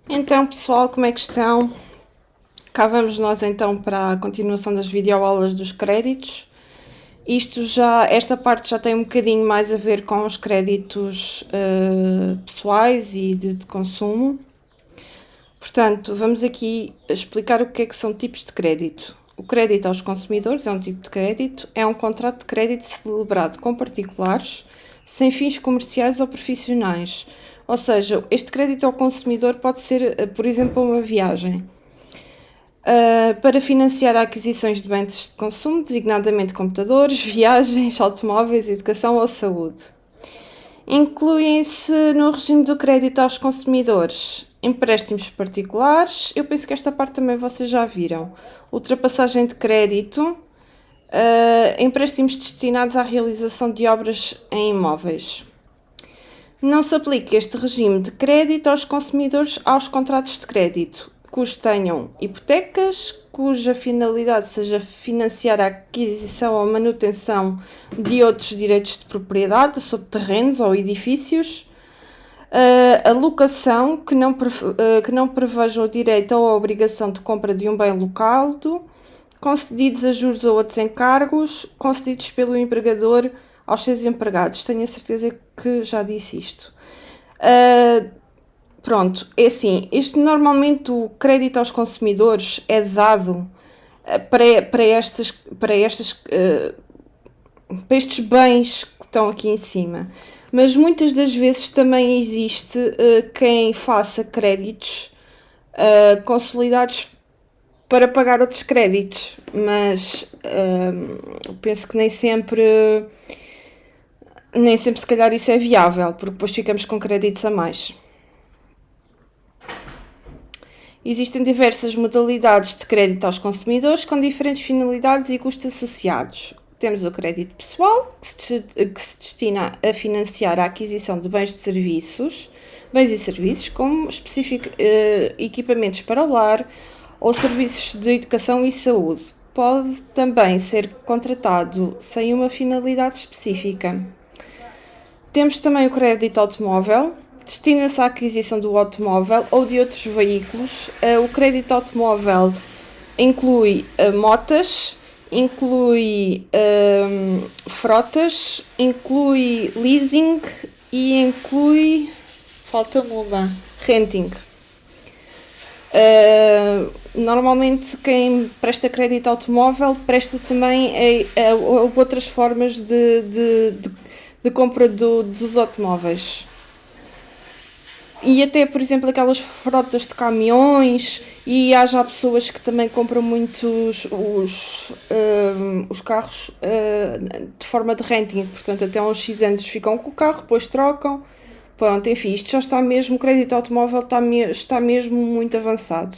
Então, pessoal, como é que estão? Cá vamos nós então para a continuação das videoaulas dos créditos. Esta parte já tem um bocadinho mais a ver com os créditos pessoais e de consumo. Portanto, vamos aqui explicar o que é que são tipos de crédito. O crédito aos consumidores é um tipo de crédito, é um contrato de crédito celebrado com particulares, sem fins comerciais ou profissionais. Ou seja, este crédito ao consumidor pode ser, por exemplo, uma viagem. Para financiar aquisições de bens de consumo, designadamente computadores, viagens, automóveis, educação ou saúde. Incluem-se no regime do crédito aos consumidores empréstimos particulares, eu penso que esta parte também vocês já viram, ultrapassagem de crédito, empréstimos destinados à realização de obras em imóveis. Não se aplica este regime de crédito aos consumidores aos contratos de crédito, cujos tenham hipotecas, cuja finalidade seja financiar a aquisição ou manutenção de outros direitos de propriedade sobre terrenos ou edifícios, a locação que não preveja o direito ou a obrigação de compra de um bem locado, concedidos a juros ou outros encargos, concedidos pelo empregador aos seus empregados. Tenho a certeza que já disse isto. Pronto, é assim, normalmente o crédito aos consumidores é dado para estes bens que estão aqui em cima, mas muitas das vezes também existe quem faça créditos consolidados para pagar outros créditos, mas penso que nem sempre se calhar isso é viável, porque depois ficamos com créditos a mais. Existem diversas modalidades de crédito aos consumidores com diferentes finalidades e custos associados. Temos o crédito pessoal, que se destina a financiar a aquisição de bens e serviços, como equipamentos para o lar ou serviços de educação e saúde. Pode também ser contratado sem uma finalidade específica. Temos também o crédito automóvel, destina-se à aquisição do automóvel ou de outros veículos. O crédito automóvel inclui motas, inclui frotas, inclui leasing e inclui, falta-me uma, renting. Normalmente quem presta crédito automóvel presta também a outras formas de compra dos automóveis. E até, por exemplo, aquelas frotas de caminhões, e há já pessoas que também compram muitos os carros de forma de renting, portanto até uns X anos ficam com o carro, depois trocam. Pronto, enfim, isto já está mesmo, o crédito automóvel está mesmo muito avançado.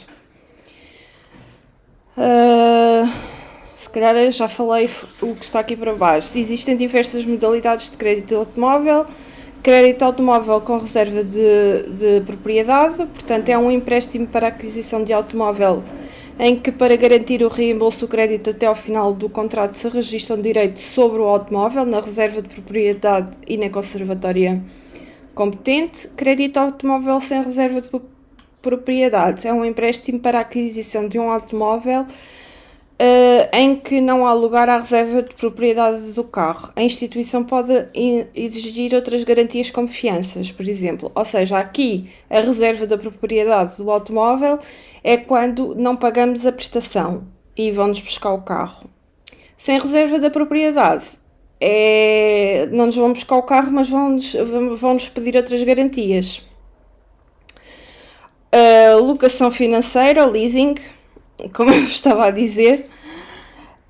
Se calhar já falei o que está aqui para baixo. Existem diversas modalidades de crédito automóvel. Crédito automóvel com reserva de propriedade, portanto é um empréstimo para a aquisição de automóvel em que, para garantir o reembolso do crédito até ao final do contrato, se registram direitos sobre o automóvel na reserva de propriedade e na conservatória competente. Crédito automóvel sem reserva de propriedade é um empréstimo para a aquisição de um automóvel em que não há lugar à reserva de propriedade do carro. A instituição pode exigir outras garantias como fianças, por exemplo. Ou seja, aqui a reserva da propriedade do automóvel é quando não pagamos a prestação e vão-nos buscar o carro. Sem reserva da propriedade, não nos vão buscar o carro, mas vão-nos pedir outras garantias. Locação financeira, leasing, como eu estava a dizer,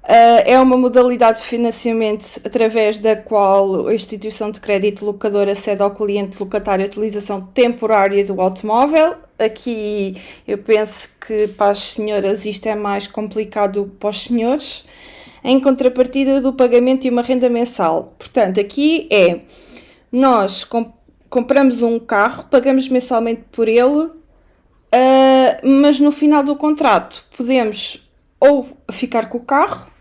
é uma modalidade de financiamento através da qual a instituição de crédito locadora cede ao cliente locatário a utilização temporária do automóvel. Aqui eu penso que para as senhoras isto é mais complicado do que para os senhores, em contrapartida do pagamento de uma renda mensal. Portanto, aqui nós compramos um carro, pagamos mensalmente por ele, mas no final do contrato podemos ou ficar com o carro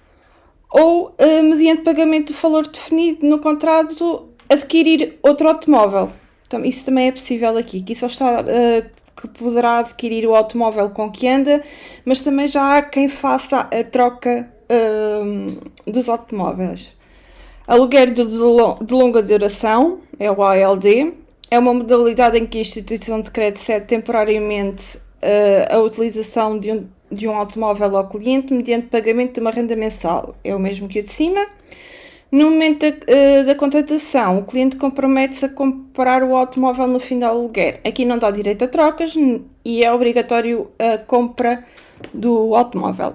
ou, mediante pagamento do valor definido no contrato, adquirir outro automóvel. Então, isso também é possível aqui. Aqui só está que poderá adquirir o automóvel com que anda, mas também já há quem faça a troca dos automóveis. Aluguer de longa duração, é o ALD, é uma modalidade em que a instituição de crédito cede temporariamente a utilização de um automóvel ao cliente mediante pagamento de uma renda mensal. É o mesmo que o de cima. No momento da contratação, o cliente compromete-se a comprar o automóvel no fim do aluguer. Aqui não dá direito a trocas e é obrigatório a compra do automóvel.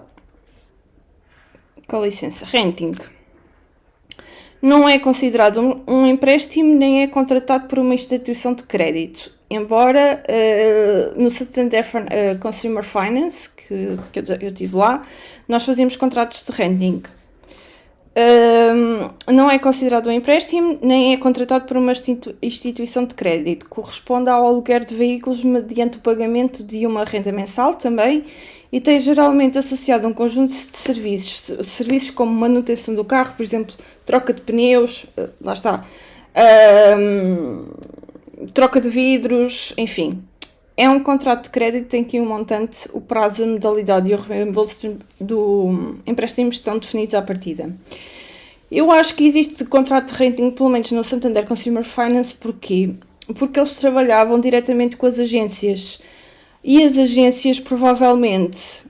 Com licença, renting. Não é considerado um empréstimo nem é contratado por uma instituição de crédito. Embora no Santander Consumer Finance, que eu estive lá, nós fazíamos contratos de renting. Não é considerado um empréstimo nem é contratado por uma instituição de crédito. Corresponde ao aluguer de veículos mediante o pagamento de uma renda mensal também e tem geralmente associado um conjunto de serviços como manutenção do carro, por exemplo, troca de pneus, lá está, troca de vidros, enfim. É um contrato de crédito em que o montante, o prazo, a modalidade e o reembolso do empréstimo estão definidos à partida. Eu acho que existe contrato de renting, pelo menos no Santander Consumer Finance, porquê? Porque eles trabalhavam diretamente com as agências e as agências provavelmente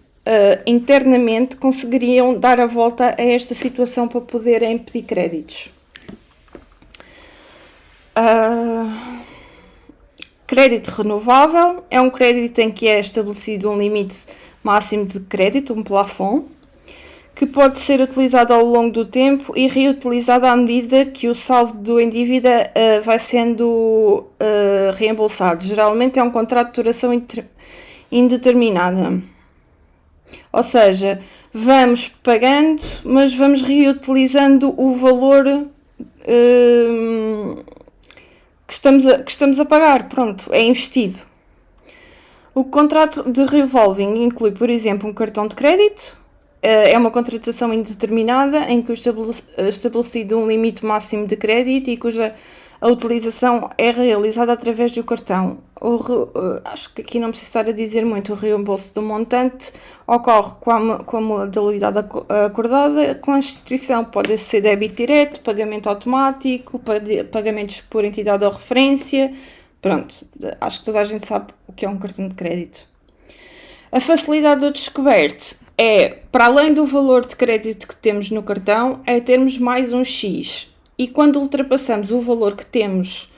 internamente conseguiriam dar a volta a esta situação para poderem pedir créditos. Crédito renovável é um crédito em que é estabelecido um limite máximo de crédito, um plafond, que pode ser utilizado ao longo do tempo e reutilizado à medida que o saldo em dívida vai sendo reembolsado. Geralmente é um contrato de duração indeterminada. Ou seja, vamos pagando, mas vamos reutilizando o valor que estamos a pagar. Pronto, é investido. O contrato de revolving inclui, por exemplo, um cartão de crédito. É uma contratação indeterminada em que é estabelecido um limite máximo de crédito e cuja a utilização é realizada através do cartão. Acho que aqui não preciso estar a dizer muito. O reembolso do montante ocorre com a modalidade acordada com a instituição. Pode ser débito direto, pagamento automático, pagamentos por entidade ou referência. Pronto, acho que toda a gente sabe o que é um cartão de crédito. A facilidade do descoberto é, para além do valor de crédito que temos no cartão, é termos mais um X. E quando ultrapassamos o valor que temos,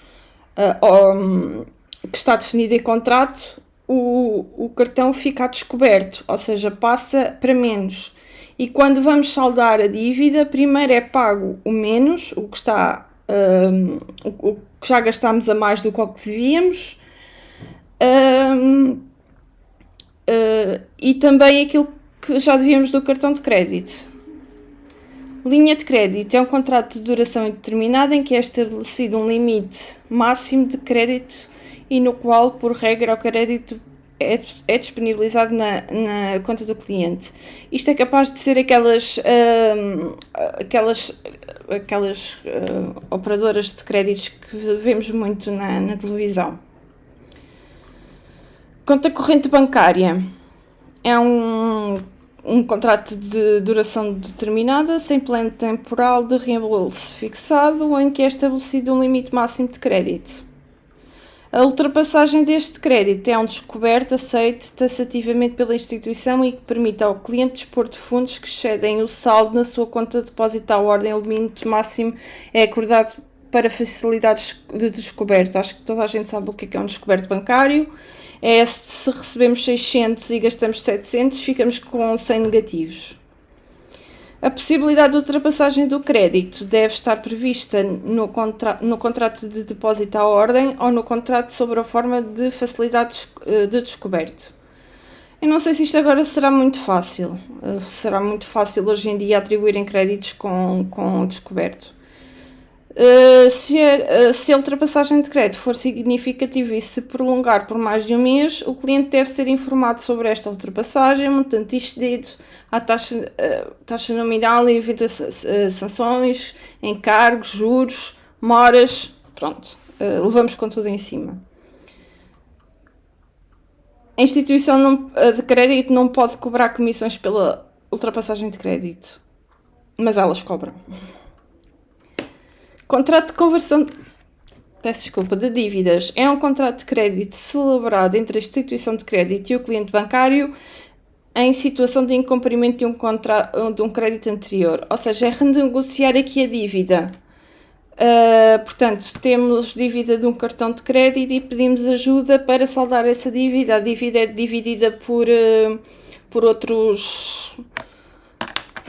que está definido em contrato, o cartão fica a descoberto, ou seja, passa para menos. E quando vamos saldar a dívida, primeiro é pago o menos, o que está, o que já gastámos a mais do que o que devíamos, e também aquilo que já devíamos do cartão de crédito. Linha de crédito é um contrato de duração indeterminada em que é estabelecido um limite máximo de crédito e no qual, por regra, o crédito é disponibilizado na conta do cliente. Isto é capaz de ser aquelas operadoras de créditos que vemos muito na televisão. Conta corrente bancária é um contrato de duração determinada, sem plano temporal de reembolso fixado, em que é estabelecido um limite máximo de crédito. A ultrapassagem deste crédito é um descoberto aceito taxativamente pela instituição e que permite ao cliente dispor de fundos que excedem o saldo na sua conta de depósito à ordem. O limite máximo é acordado para facilidades de descoberto. Acho que toda a gente sabe o que é um descoberto bancário. É se recebemos 600 e gastamos 700, ficamos com 100 negativos. A possibilidade de ultrapassagem do crédito deve estar prevista no contrato de depósito à ordem ou no contrato sobre a forma de facilidades de descoberto. Eu não sei se isto agora será muito fácil. Será muito fácil hoje em dia atribuírem créditos com descoberto. Se a ultrapassagem de crédito for significativa e se prolongar por mais de um mês, o cliente deve ser informado sobre esta ultrapassagem, montante excedido, a taxa nominal e eventuais sanções, encargos, juros, moras. Pronto, levamos com tudo em cima. A instituição de crédito não pode cobrar comissões pela ultrapassagem de crédito, mas elas cobram. Contrato de conversão de dívidas é um contrato de crédito celebrado entre a instituição de crédito e o cliente bancário em situação de incumprimento de um crédito anterior, ou seja, é renegociar aqui a dívida. Portanto, temos dívida de um cartão de crédito e pedimos ajuda para saldar essa dívida. A dívida é dividida por outros,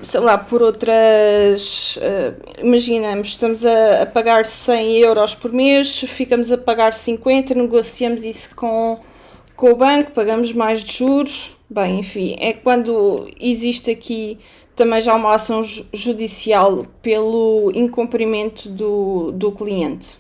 sei lá, por outras, imaginamos, estamos a pagar 100 euros por mês, ficamos a pagar 50, negociamos isso com o banco, pagamos mais de juros. Bem, enfim, é quando existe aqui também já uma ação judicial pelo incumprimento do cliente.